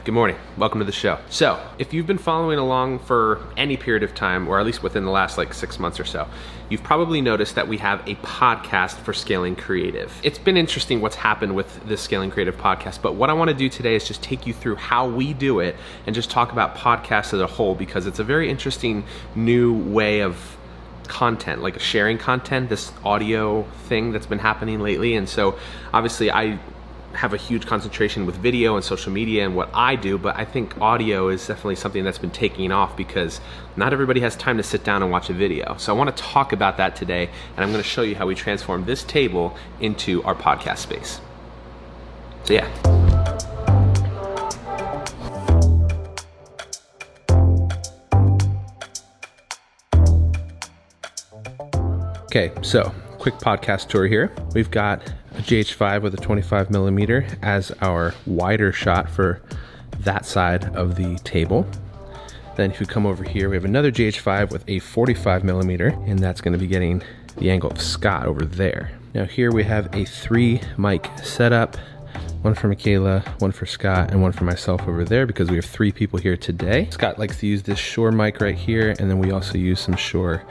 good morning. Welcome to the show. So, if you've been following along for any period of time, or at least within the last like 6 months or so, you've probably noticed that we have a podcast for Scaling Creative. It's been interesting what's happened with this Scaling Creative podcast, but what I want to do today is just take you through how we do it and just talk about podcasts as a whole, because it's a very interesting new way of content, like sharing content, this audio thing that's been happening lately. And so obviously I have a huge concentration with video and social media and what I do, but I think audio is definitely something that's been taking off because not everybody has time to sit down and watch a video. So I want to talk about that today, and I'm going to show you how we transform this table into our podcast space. So yeah. Okay, so quick podcast tour here. We've got a GH5 with a 25 millimeter as our wider shot for that side of the table. Then if you come over here, we have another GH5 with a 45 millimeter, and that's going to be getting the angle of Scott over there. Now here we have a 3 mic setup, one for Michaela, one for Scott, and one for myself over there because we have 3 people here today. Scott likes to use this Shure mic right here, and then we also use some Shure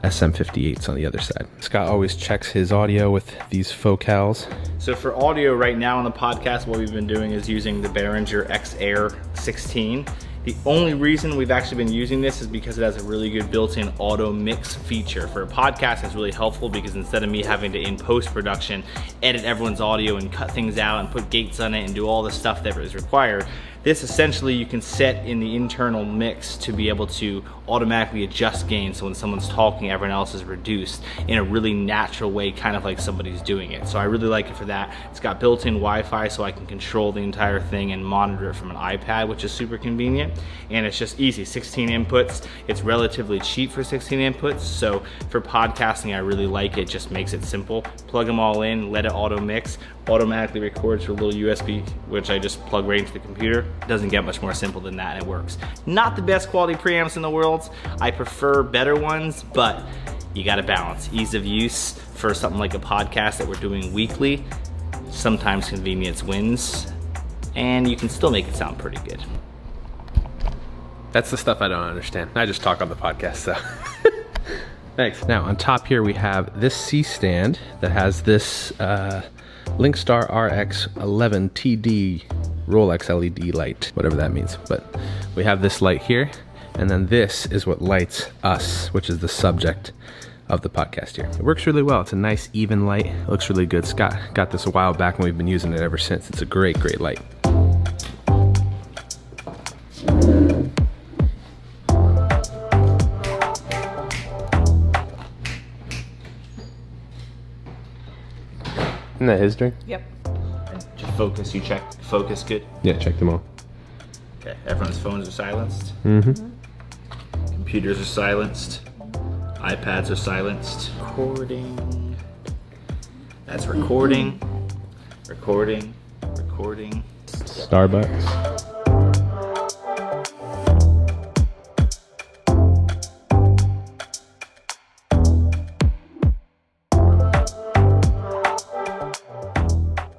SM58s on the other side. Scott always checks his audio with these focals. So for audio right now on the podcast, what we've been doing is using the Behringer X-Air 16. The only reason we've actually been using this is because it has a really good built-in auto mix feature. For a podcast, it's really helpful because instead of me having to, in post-production, edit everyone's audio and cut things out and put gates on it and do all the stuff that is required, this essentially you can set in the internal mix to be able to automatically adjust gain, so when someone's talking, everyone else is reduced in a really natural way, kind of like somebody's doing it. So I really like it for that. It's got built-in Wi-Fi, so I can control the entire thing and monitor it from an iPad, which is super convenient. And it's just easy, 16 inputs. It's relatively cheap for 16 inputs, so for podcasting, I really like it. Just makes it simple. Plug them all in, let it auto mix, automatically records through a little USB, which I just plug right into the computer. Doesn't get much more simple than that, and it works. Not the best quality preamps in the world. I prefer better ones, but you gotta balance. Ease of use for something like a podcast that we're doing weekly. Sometimes convenience wins, and you can still make it sound pretty good. That's the stuff I don't understand. I just talk on the podcast, so. Thanks. Now on top here we have this C stand that has this Linkstar RX11 TD Rolex LED light, whatever that means. But we have this light here, and then this is what lights us, which is the subject of the podcast here. It works really well. It's a nice even light. It looks really good. Scott got this a while back and we've been using it ever since. It's a great, great light. Isn't that his drink? Yep. Focus, you check. Focus, good? Yeah, check them all. Okay, everyone's phones are silenced. Mm-hmm. Computers are silenced. iPads are silenced. Recording. That's recording. Recording. Recording. Starbucks.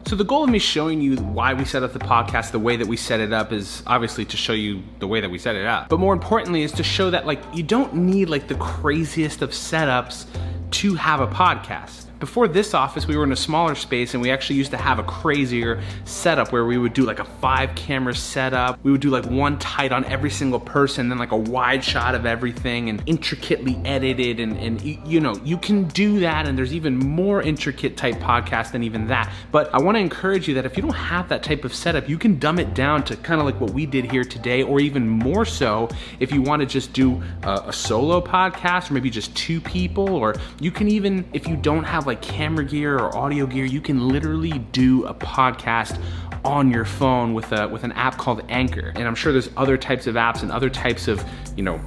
So the goal of me showing you why we set up the podcast the way that we set it up is obviously to show you the way that we set it up. But more importantly is to show that like you don't need like the craziest of setups to have a podcast. Before this office, we were in a smaller space and we actually used to have a crazier setup where we would do like a 5-camera setup. We would do like one tight on every single person, then like a wide shot of everything and intricately edited and you know, you can do that, and there's even more intricate type podcasts than even that. But I wanna encourage you that if you don't have that type of setup, you can dumb it down to kind of like what we did here today, or even more so if you wanna just do a solo podcast, or maybe just 2 people, or you can even, if you don't have like camera gear or audio gear, you can literally do a podcast on your phone with an app called Anchor. And I'm sure there's other types of apps and other types of, you know,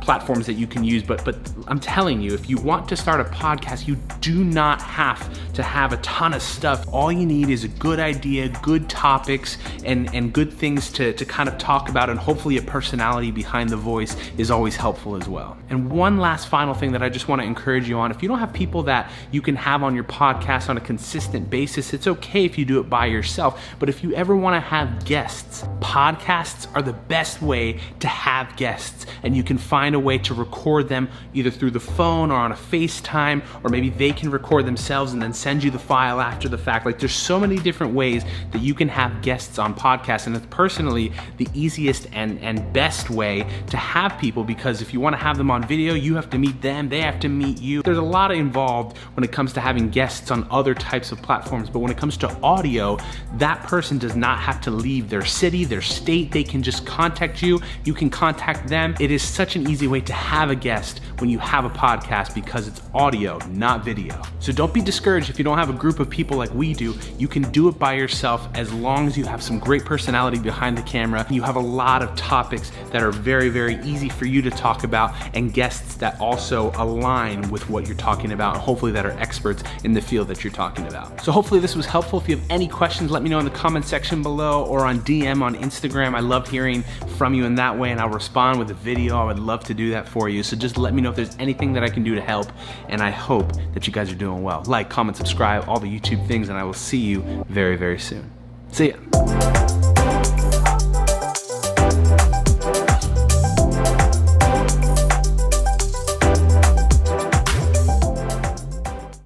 platforms that you can use, but I'm telling you, if you want to start a podcast, you do not have to have a ton of stuff. All you need is a good idea, good topics, and good things to kind of talk about, and hopefully a personality behind the voice is always helpful as well. And one last final thing that I just want to encourage you on, if you don't have people that you can have on your podcast on a consistent basis, it's okay if you do it by yourself, but if you ever want to have guests, podcasts are the best way to have guests, and you can find a way to record them either through the phone or on a FaceTime, or maybe they can record themselves and then send you the file after the fact. Like, there's so many different ways that you can have guests on podcasts, and it's personally the easiest and best way to have people, because if you want to have them on video, you have to meet them, they have to meet you. There's a lot involved when it comes to having guests on other types of platforms, but when it comes to audio, that person does not have to leave their city, their state. They can just contact you, you can contact them. It is such an easy way to have a guest when you have a podcast, because it's audio, not video. So don't be discouraged if you don't have a group of people like we do. You can do it by yourself as long as you have some great personality behind the camera. You have a lot of topics that are very, very easy for you to talk about, and guests that also align with what you're talking about, and hopefully that are experts in the field that you're talking about. So hopefully this was helpful. If you have any questions, let me know in the comment section below or on DM on Instagram. I love hearing from you in that way, and I'll respond with a video. I would love to do that for you. So just let me know if there's anything that I can do to help, and I hope that you guys are doing well. Like, comment, subscribe, all the YouTube things, and I will see you very, very soon. See ya.